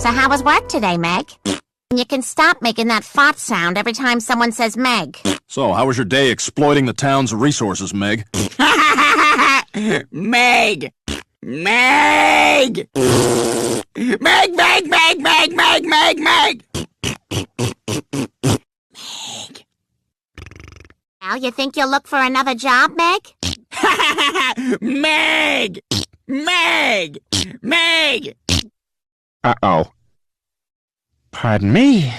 So how was work today, Meg? And you can stop making that fart sound every time someone says Meg. So, how was your day exploiting the town's resources, Meg? Meg! Meg! Meg, Meg, Meg, Meg, Meg, Meg, Meg! Meg. Al, you think you'll look for another job, Meg? Meg! Meg! Meg! Uh-oh. Pardon me.